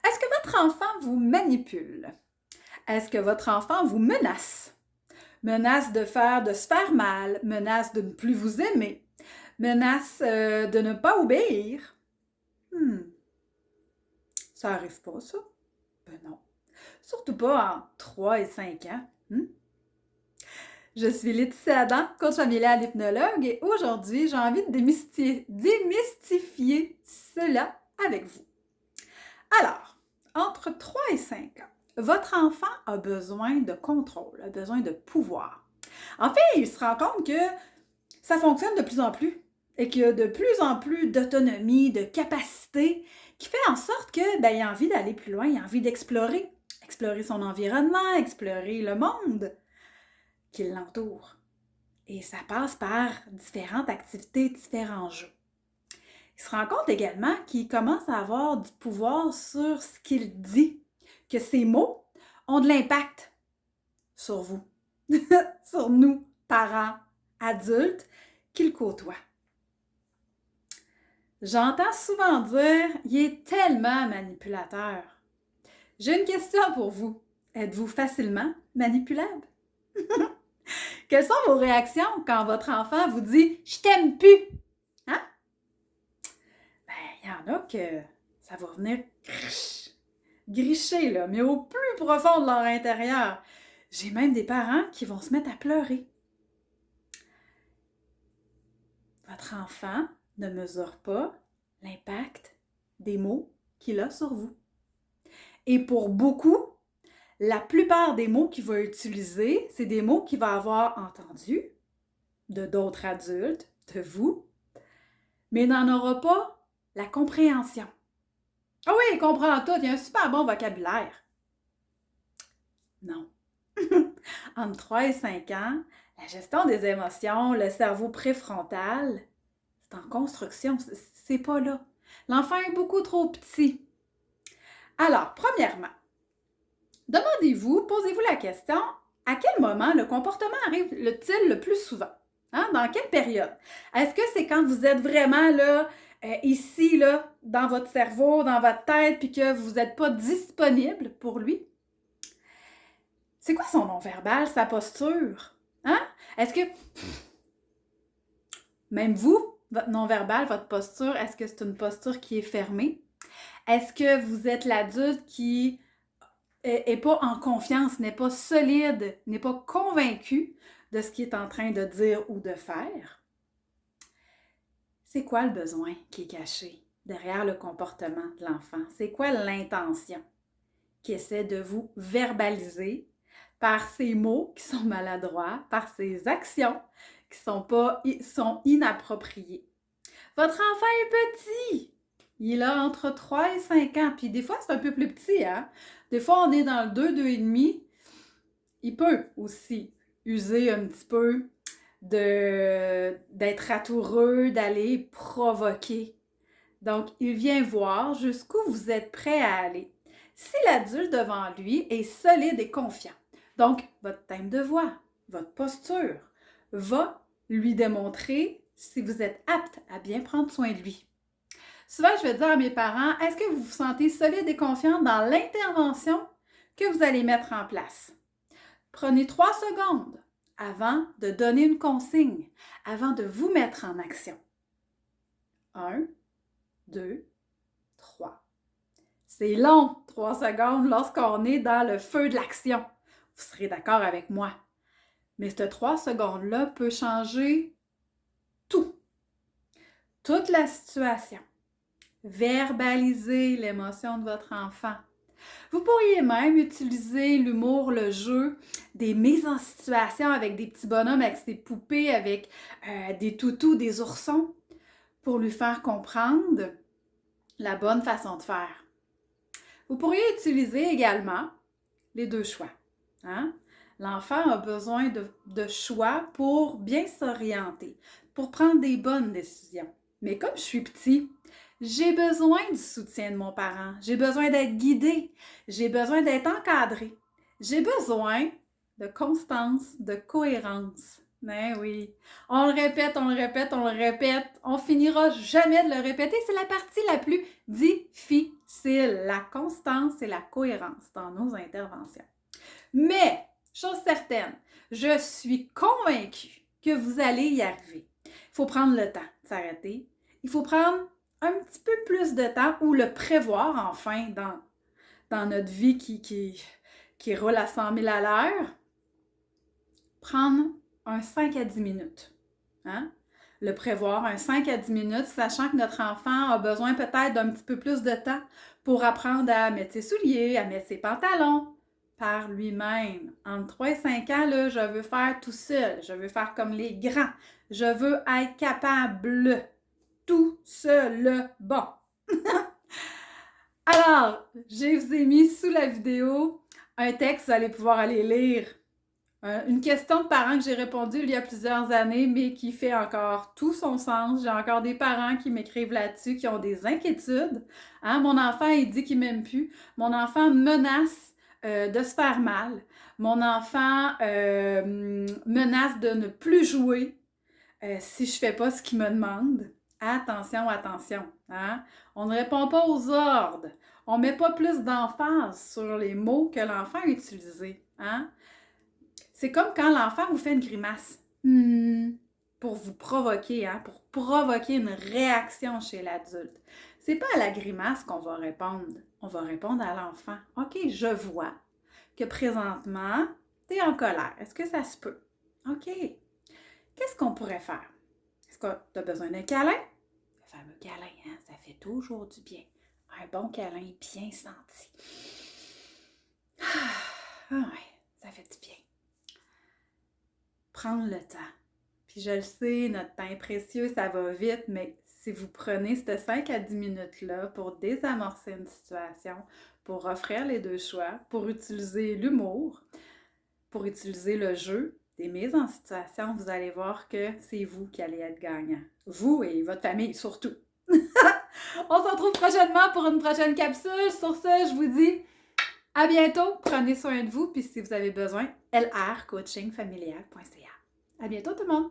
Est-ce que votre enfant vous manipule? Est-ce que votre enfant vous menace? Menace de se faire mal, menace de ne plus vous aimer, menace de ne pas obéir? Hmm, ça arrive pas, ça? Ben non. Surtout pas en 3 et 5 ans. Je suis Laetitia Adam, coach familial hypnologue, et aujourd'hui, j'ai envie de démystifier cela avec vous. Alors, entre 3 et 5 ans, votre enfant a besoin de contrôle, a besoin de pouvoir. En fait, il se rend compte que ça fonctionne de plus en plus et qu'il y a de plus en plus d'autonomie, de capacité qui fait en sorte que il a envie d'aller plus loin, il a envie d'explorer, explorer son environnement, explorer le monde qui l'entoure. Et ça passe par différentes activités, différents jeux. Il se rend compte également qu'il commence à avoir du pouvoir sur ce qu'il dit, que ses mots ont de l'impact sur vous, sur nous, parents, adultes, qu'il côtoie. J'entends souvent dire « il est tellement manipulateur ». J'ai une question pour vous. Êtes-vous facilement manipulable? Quelles sont vos réactions quand votre enfant vous dit « je t'aime plus » ? Hein? Ben, il y en a que ça va venir gricher, là, mais au plus profond de leur intérieur. J'ai même des parents qui vont se mettre à pleurer. Votre enfant ne mesure pas l'impact des mots qu'il a sur vous. Et pour beaucoup, la plupart des mots qu'il va utiliser, c'est des mots qu'il va avoir entendus de d'autres adultes, de vous, mais il n'en aura pas la compréhension. Ah oui, il comprend tout, il a un super bon vocabulaire. Non. Entre 3 et 5 ans, la gestion des émotions, le cerveau préfrontal, c'est en construction, c'est pas là. L'enfant est beaucoup trop petit. Alors, premièrement, demandez-vous, posez-vous la question, à quel moment le comportement arrive-t-il le plus souvent? Hein? Dans quelle période? Est-ce que c'est quand vous êtes vraiment là, ici, là, dans votre cerveau, dans votre tête, puis que vous n'êtes pas disponible pour lui? C'est quoi son non-verbal, sa posture? Hein? Est-ce que, même vous, votre non-verbal, votre posture, est-ce que c'est une posture qui est fermée? Est-ce que vous êtes l'adulte qui n'est pas en confiance, n'est pas solide, n'est pas convaincu de ce qu'il est en train de dire ou de faire? C'est quoi le besoin qui est caché derrière le comportement de l'enfant? C'est quoi l'intention qui essaie de vous verbaliser par ces mots qui sont maladroits, par ces actions qui sont inappropriées? Votre enfant est petit! Il a entre 3 et 5 ans, puis des fois, c'est un peu plus petit, hein? Des fois, on est dans le 2, 2,5. Il peut aussi user un petit peu d'être ratoureux, d'aller provoquer. Donc, il vient voir jusqu'où vous êtes prêt à aller. Si l'adulte devant lui est solide et confiant, donc votre thème de voix, votre posture, va lui démontrer si vous êtes apte à bien prendre soin de lui. Souvent, je vais dire à mes parents, est-ce que vous vous sentez solide et confiant dans l'intervention que vous allez mettre en place? Prenez 3 secondes avant de donner une consigne, avant de vous mettre en action. 1, 2, 3. C'est long, 3 secondes, lorsqu'on est dans le feu de l'action. Vous serez d'accord avec moi. Mais ces 3 secondes-là peut changer tout. Toute la situation. Verbaliser l'émotion de votre enfant. Vous pourriez même utiliser l'humour, le jeu, des mises en situation avec des petits bonhommes, avec des poupées, avec des toutous, des oursons, pour lui faire comprendre la bonne façon de faire. Vous pourriez utiliser également les 2 choix. Hein? L'enfant a besoin de choix pour bien s'orienter, pour prendre des bonnes décisions. Mais comme je suis petit, j'ai besoin du soutien de mon parent. J'ai besoin d'être guidée. J'ai besoin d'être encadrée. J'ai besoin de constance, de cohérence. Ben oui. On le répète, on le répète, on le répète. On finira jamais de le répéter. C'est la partie la plus difficile, la constance et la cohérence dans nos interventions. Mais, chose certaine, je suis convaincue que vous allez y arriver. Il faut prendre le temps de s'arrêter. Il faut prendre un petit peu plus de temps ou le prévoir enfin dans notre vie qui roule à 100 000 à l'heure. Prendre un 5 à 10 minutes. Hein? Le prévoir, un 5 à 10 minutes, sachant que notre enfant a besoin peut-être d'un petit peu plus de temps pour apprendre à mettre ses souliers, à mettre ses pantalons par lui-même. Entre 3 et 5 ans, là, je veux faire tout seul. Je veux faire comme les grands. Je veux être capable. Tout seul. Bon. Alors, je vous ai mis sous la vidéo un texte, vous allez pouvoir aller lire. Une question de parents que j'ai répondu il y a plusieurs années, mais qui fait encore tout son sens. J'ai encore des parents qui m'écrivent là-dessus, qui ont des inquiétudes. Hein? Mon enfant, il dit qu'il m'aime plus. Mon enfant menace de se faire mal. Mon enfant menace de ne plus jouer si je fais pas ce qu'il me demande. Attention, attention. Hein? On ne répond pas aux ordres. On ne met pas plus d'emphase sur les mots que l'enfant a utilisés. Hein? C'est comme quand l'enfant vous fait une grimace. Pour vous provoquer, hein, pour provoquer une réaction chez l'adulte. C'est pas à la grimace qu'on va répondre. On va répondre à l'enfant. OK, je vois que présentement, tu es en colère. Est-ce que ça se peut? OK. Qu'est-ce qu'on pourrait faire? Est-ce que tu as besoin d'un câlin? Le fameux câlin, hein, ça fait toujours du bien. Un bon câlin bien senti. Ah ouais, ça fait du bien. Prendre le temps. Puis je le sais, notre temps est précieux, ça va vite, mais si vous prenez ces 5 à 10 minutes-là pour désamorcer une situation, pour offrir les deux choix, pour utiliser l'humour, pour utiliser le jeu, des mises en situation, vous allez voir que c'est vous qui allez être gagnant. Vous et votre famille surtout. On se retrouve prochainement pour une prochaine capsule. Sur ce, je vous dis à bientôt. Prenez soin de vous. Puis si vous avez besoin, lrcoachingfamilial.ca. À bientôt tout le monde!